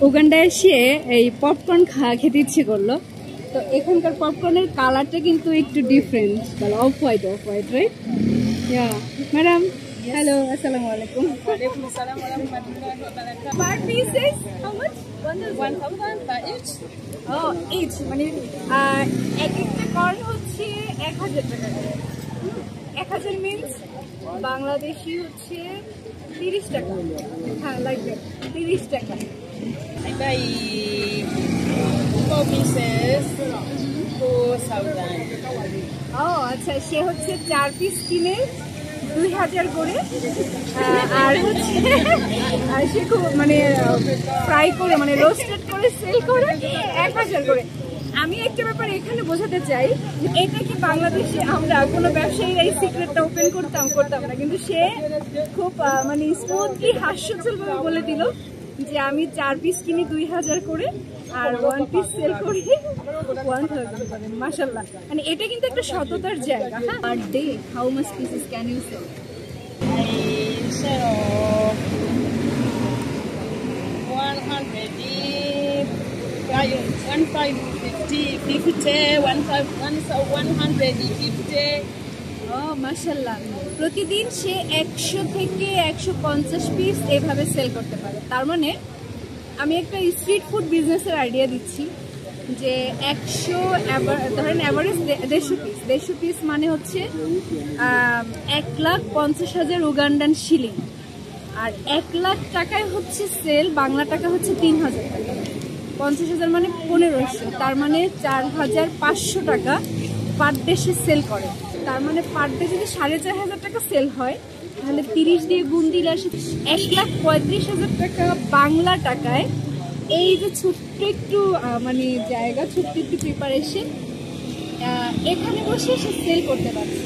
উগান্ডায় এসে এই পপকর্ন খেতে ইচ্ছে করলো। তো এখানকার পপকর্নের কালারটা কিন্তু একটু ডিফারেন্ট, অফ হোয়াইট রাইট? ইয়া ম্যাডাম, হ্যালো, আসসালামু আলাইকুম। ওয়ালাইকুম আসসালাম ওয়া রাহমাতুল্লাহি ওয়া বারাকাতুহু। Per piece is how much? 1000 per each. Oh, each মানে এক একটা কর্ন হচ্ছে 1000 টাকা করে। 1000 মিন্স বাংলাদেশি হচ্ছে 30 টাকা। হ্যাঁ, লাগবে 30 টাকা। I buy 4 pieces, 4000. ও আচ্ছা, সে হচ্ছে 4 পিস কিনে 2000 করে, আর হচ্ছে আর সে খুব মানে ফ্রাই করে মানে রোস্টেড করে সেল করে 1000 করে। আমি একটা ব্যাপার এখানে বোঝাতে চাই, এটা কি বাংলাদেশে আমরা কোনো ব্যবসায়ীর এই সিক্রেটটা ওপেন করতাম না, কিন্তু সে খুব মানে স্মুথলি হাস্যজ্জ্বলভাবে বলে দিল যে আমি 4 পিস কিনি 2000 করে আর 1 পিস সেল করি 1000 করে। মাশাআল্লাহ, মানে এটা কিন্তু একটা সততার জায়গা। হ্যাঁ, আর day how much pieces can you sell? I sell 150. ও মাশাআল্লাহ, প্রতিদিন সে 100 থেকে 150 পিস এভাবে সেল করতে পারে। তার মানে আমি একটা স্ট্রিট ফুড বিজনেসের আইডিয়া দিচ্ছি যে 100 ধরেন অ্যাভারেজ 150 পিস মানে হচ্ছে 1,50,000 উগান্ডান শিলিং, আর 1 লাখ টাকায় হচ্ছে সেল, বাংলা টাকা হচ্ছে 3000 টাকা। 50,000 মানে 1500, তার মানে 4500 টাকা পার ডে সে সেল করে। তার মানে পার ডে যদি 4500 টাকা সেল হয়, তাহলে 30 দিয়ে গুণ দিলে আসে 1,35,000 টাকা বাংলা টাকায়। এই যে ছোট্ট একটু মানে জায়গা, ছোট্ট একটু প্রিপারেশন, এখানে বসে সে সেল করতে পারছে।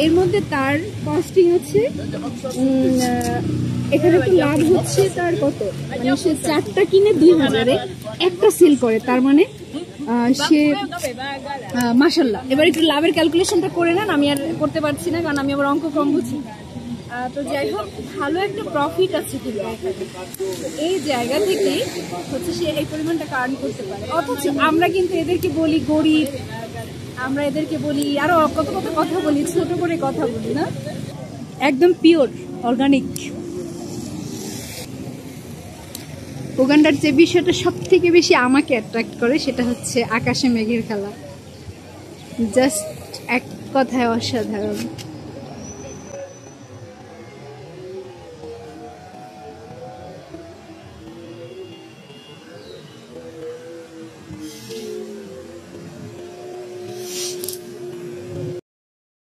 এর মধ্যে তার কস্টিং হচ্ছে এখানে তো লাভ হচ্ছে তার কত, মানে সে 4টা কিনে 2000-এ একটা সেল করে, তার মানে সে মাশাআল্লাহ। এবার একটু লাভের ক্যালকুলেশনটা করে নেন, আমি আর করতে পারছি না কারণ আমি আবার অঙ্ক কম বুঝি। তো যাই হোক, ভালো একটা প্রফিট আছে কিন্তু এই জায়গা থেকে হচ্ছে সে এই পরিমাণটা আর্ন করতে পারে। অথচ আমরা কিন্তু এদেরকে বলি গরিব, আমরা এদেরকে বলি আরো কত কত কথা বলি, ছোট করে কথা বলি না, একদম পিওর অর্গানিক। উগান্ডার যে বিষয়টা সব থেকে বেশি আমাকে অ্যাট্রাক্ট করে সেটা হচ্ছে আকাশে মেঘের খেলা। জাস্ট এক কথায় অসাধারণ।